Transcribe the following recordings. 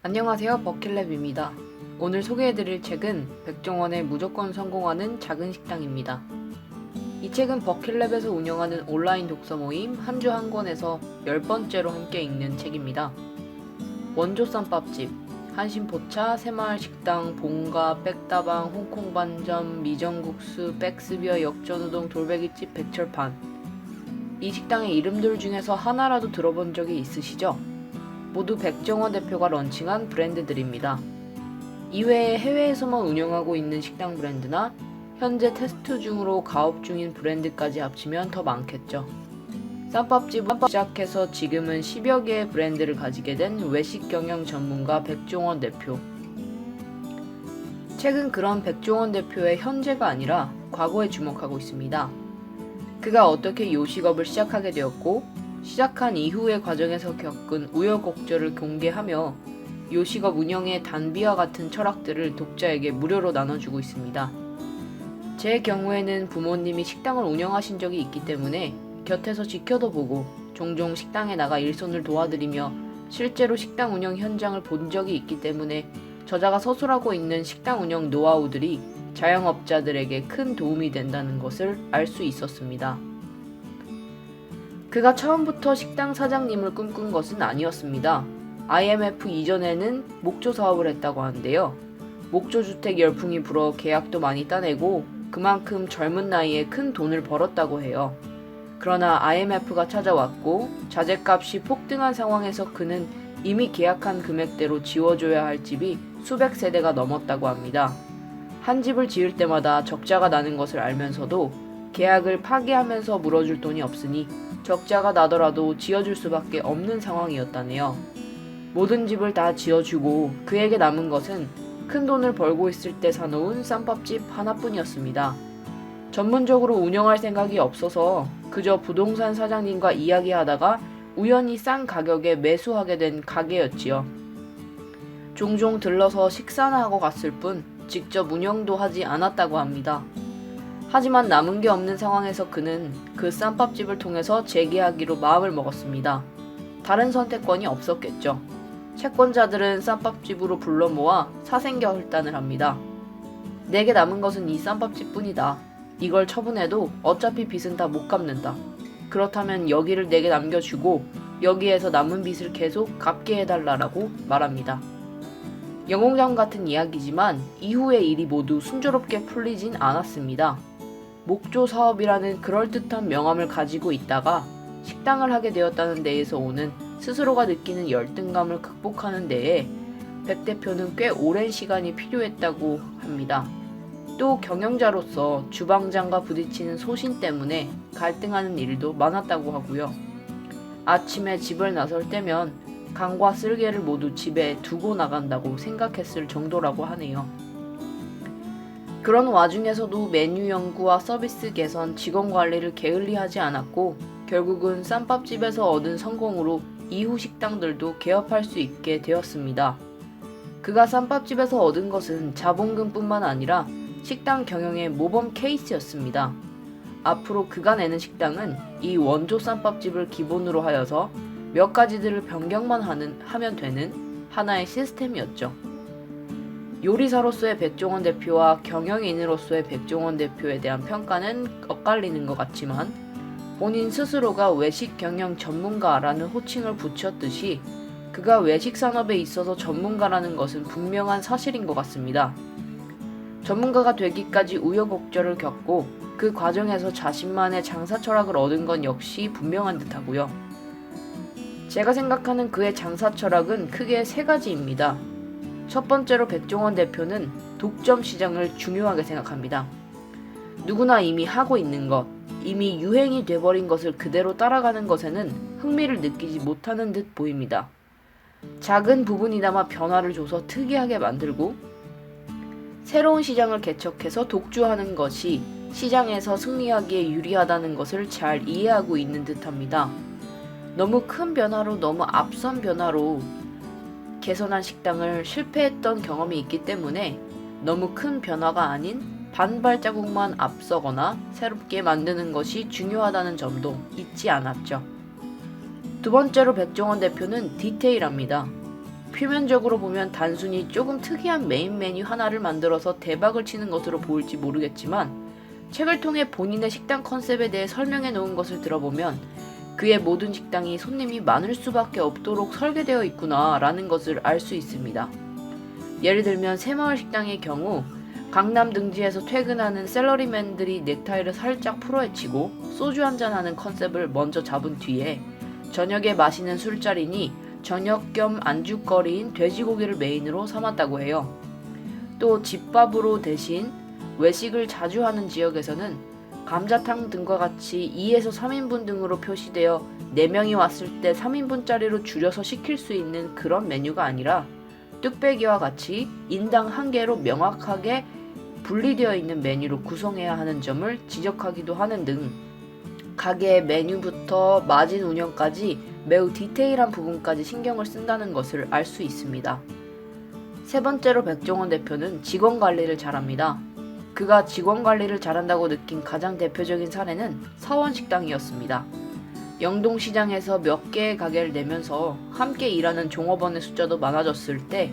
안녕하세요, 버킷랩입니다. 오늘 소개해드릴 책은 백종원의 무조건 성공하는 작은 식당입니다. 이 책은 버킷랩에서 운영하는 온라인 독서 모임 한 주 한 권에서 10번째로 함께 읽는 책입니다. 원조 쌈밥집, 한신포차, 새마을식당, 본가, 백다방, 홍콩반점, 미정국수, 백스비어, 역전우동, 돌베기집, 백철판. 이 식당의 이름들 중에서 하나라도 들어본 적이 있으시죠? 모두 백종원 대표가 런칭한 브랜드들입니다. 이외에 해외에서만 운영하고 있는 식당 브랜드나 현재 테스트 중으로 가업 중인 브랜드까지 합치면 더 많겠죠. 쌈밥집을 시작해서 지금은 10여 개의 브랜드를 가지게 된 외식 경영 전문가 백종원 대표. 책은 그런 백종원 대표의 현재가 아니라 과거에 주목하고 있습니다. 그가 어떻게 요식업을 시작하게 되었고 시작한 이후의 과정에서 겪은 우여곡절을 공개하며 요식업 운영의 단비와 같은 철학들을 독자에게 무료로 나눠주고 있습니다. 제 경우에는 부모님이 식당을 운영하신 적이 있기 때문에 곁에서 지켜도 보고 종종 식당에 나가 일손을 도와드리며 실제로 식당 운영 현장을 본 적이 있기 때문에 저자가 서술하고 있는 식당 운영 노하우들이 자영업자들에게 큰 도움이 된다는 것을 알 수 있었습니다. 그가 처음부터 식당 사장님을 꿈꾼 것은 아니었습니다. IMF 이전에는 목조 사업을 했다고 하는데요. 목조 주택 열풍이 불어 계약도 많이 따내고 그만큼 젊은 나이에 큰 돈을 벌었다고 해요. 그러나 IMF가 찾아왔고 자재값이 폭등한 상황에서 그는 이미 계약한 금액대로 지어줘야 할 집이 수백 세대가 넘었다고 합니다. 한 집을 지을 때마다 적자가 나는 것을 알면서도 계약을 파기하면서 물어줄 돈이 없으니 적자가 나더라도 지어줄 수밖에 없는 상황이었다네요. 모든 집을 다 지어주고 그에게 남은 것은 큰 돈을 벌고 있을 때 사놓은 쌈밥집 하나뿐이었습니다. 전문적으로 운영할 생각이 없어서 그저 부동산 사장님과 이야기하다가 우연히 싼 가격에 매수하게 된 가게였지요. 종종 들러서 식사나 하고 갔을 뿐 직접 운영도 하지 않았다고 합니다. 하지만 남은 게 없는 상황에서 그는 그 쌈밥집을 통해서 재계하기로 마음을 먹었습니다. 다른 선택권이 없었겠죠. 채권자들은 쌈밥집으로 불러 모아 사생결단을 합니다. 내게 남은 것은 이 쌈밥집뿐이다. 이걸 처분해도 어차피 빚은 다 못 갚는다. 그렇다면 여기를 내게 남겨주고 여기에서 남은 빚을 계속 갚게 해달라고 말합니다. 영웅담 같은 이야기지만 이후의 일이 모두 순조롭게 풀리진 않았습니다. 목조 사업이라는 그럴듯한 명함을 가지고 있다가 식당을 하게 되었다는 데에서 오는 스스로가 느끼는 열등감을 극복하는 데에 백 대표는 꽤 오랜 시간이 필요했다고 합니다. 또 경영자로서 주방장과 부딪히는 소신 때문에 갈등하는 일도 많았다고 하고요. 아침에 집을 나설 때면 강과 쓸개를 모두 집에 두고 나간다고 생각했을 정도라고 하네요. 그런 와중에서도 메뉴 연구와 서비스 개선, 직원 관리를 게을리하지 않았고 결국은 쌈밥집에서 얻은 성공으로 이후 식당들도 개업할 수 있게 되었습니다. 그가 쌈밥집에서 얻은 것은 자본금뿐만 아니라 식당 경영의 모범 케이스였습니다. 앞으로 그가 내는 식당은 이 원조 쌈밥집을 기본으로 하여서 몇 가지들을 변경만 하면 되는 하나의 시스템이었죠. 요리사로서의 백종원 대표와 경영인으로서의 백종원 대표에 대한 평가는 엇갈리는 것 같지만 본인 스스로가 외식 경영 전문가라는 호칭을 붙였듯이 그가 외식 산업에 있어서 전문가라는 것은 분명한 사실인 것 같습니다. 전문가가 되기까지 우여곡절을 겪고 그 과정에서 자신만의 장사 철학을 얻은 건 역시 분명한 듯하고요. 제가 생각하는 그의 장사 철학은 크게 세 가지입니다. 첫 번째로 백종원 대표는 독점 시장을 중요하게 생각합니다. 누구나 이미 하고 있는 것, 이미 유행이 돼버린 것을 그대로 따라가는 것에는 흥미를 느끼지 못하는 듯 보입니다. 작은 부분이나마 변화를 줘서 특이하게 만들고 새로운 시장을 개척해서 독주하는 것이 시장에서 승리하기에 유리하다는 것을 잘 이해하고 있는 듯합니다. 너무 큰 변화로 너무 앞선 변화로 개선한 식당을 실패했던 경험이 있기 때문에 너무 큰 변화가 아닌 반발자국만 앞서거나 새롭게 만드는 것이 중요하다는 점도 잊지 않았죠. 두 번째로 백종원 대표는 디테일합니다. 표면적으로 보면 단순히 조금 특이한 메인 메뉴 하나를 만들어서 대박을 치는 것으로 보일지 모르겠지만 책을 통해 본인의 식당 컨셉에 대해 설명해 놓은 것을 들어보면 그의 모든 식당이 손님이 많을 수밖에 없도록 설계되어 있구나 라는 것을 알 수 있습니다. 예를 들면 새마을 식당의 경우 강남 등지에서 퇴근하는 샐러리맨들이 넥타이를 살짝 풀어헤치고 소주 한잔하는 컨셉을 먼저 잡은 뒤에 저녁에 마시는 술자리니 저녁 겸 안주거리인 돼지고기를 메인으로 삼았다고 해요. 또 집밥으로 대신 외식을 자주 하는 지역에서는 감자탕 등과 같이 2에서 3인분 등으로 표시되어 4명이 왔을 때 3인분짜리로 줄여서 시킬 수 있는 그런 메뉴가 아니라 뚝배기와 같이 인당 1개로 명확하게 분리되어 있는 메뉴로 구성해야 하는 점을 지적하기도 하는 등 가게의 메뉴부터 마진 운영까지 매우 디테일한 부분까지 신경을 쓴다는 것을 알 수 있습니다. 세 번째로 백종원 대표는 직원 관리를 잘합니다. 그가 직원 관리를 잘한다고 느낀 가장 대표적인 사례는 서원식당이었습니다. 영동시장에서 몇 개의 가게를 내면서 함께 일하는 종업원의 숫자도 많아졌을 때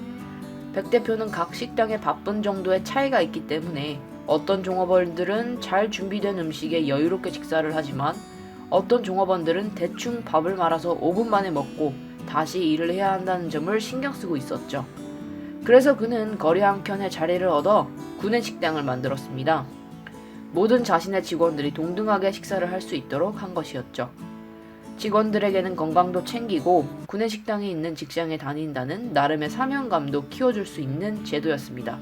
백 대표는 각 식당에 바쁜 정도의 차이가 있기 때문에 어떤 종업원들은 잘 준비된 음식에 여유롭게 식사를 하지만 어떤 종업원들은 대충 밥을 말아서 5분 만에 먹고 다시 일을 해야 한다는 점을 신경 쓰고 있었죠. 그래서 그는 거리 한켠에 자리를 얻어 구내식당을 만들었습니다. 모든 자신의 직원들이 동등하게 식사를 할 수 있도록 한 것이었죠. 직원들에게는 건강도 챙기고 구내식당이 있는 직장에 다닌다는 나름의 사명감도 키워줄 수 있는 제도였습니다.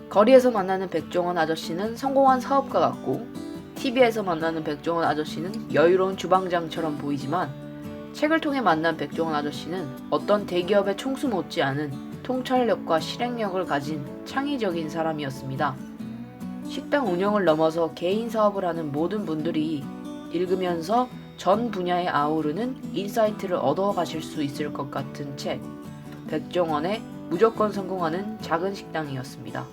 거리에서 만나는 백종원 아저씨는 성공한 사업가 같고 TV에서 만나는 백종원 아저씨는 여유로운 주방장처럼 보이지만 책을 통해 만난 백종원 아저씨는 어떤 대기업의 총수 못지않은 통찰력과 실행력을 가진 창의적인 사람이었습니다. 식당 운영을 넘어서 개인 사업을 하는 모든 분들이 읽으면서 전 분야에 아우르는 인사이트를 얻어가실 수 있을 것 같은 책, 백종원의 무조건 성공하는 작은 식당이었습니다.